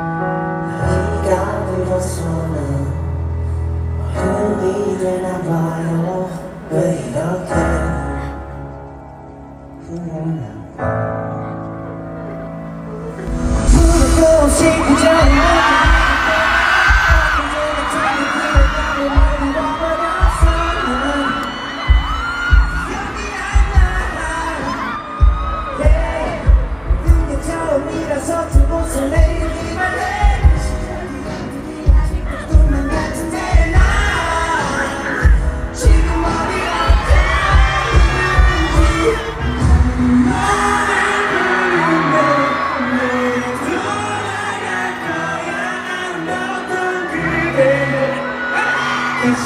네가 들어서는 흔히 되나 봐요. 왜 이렇게 부르고 싶기 전에 처음이라서 두 곳을 내리기만 해. 꿈만 같은데 나 지금 어디 어딘지 너를 부르면 내가 돌아갈 거야. 안 어떤 그대 다시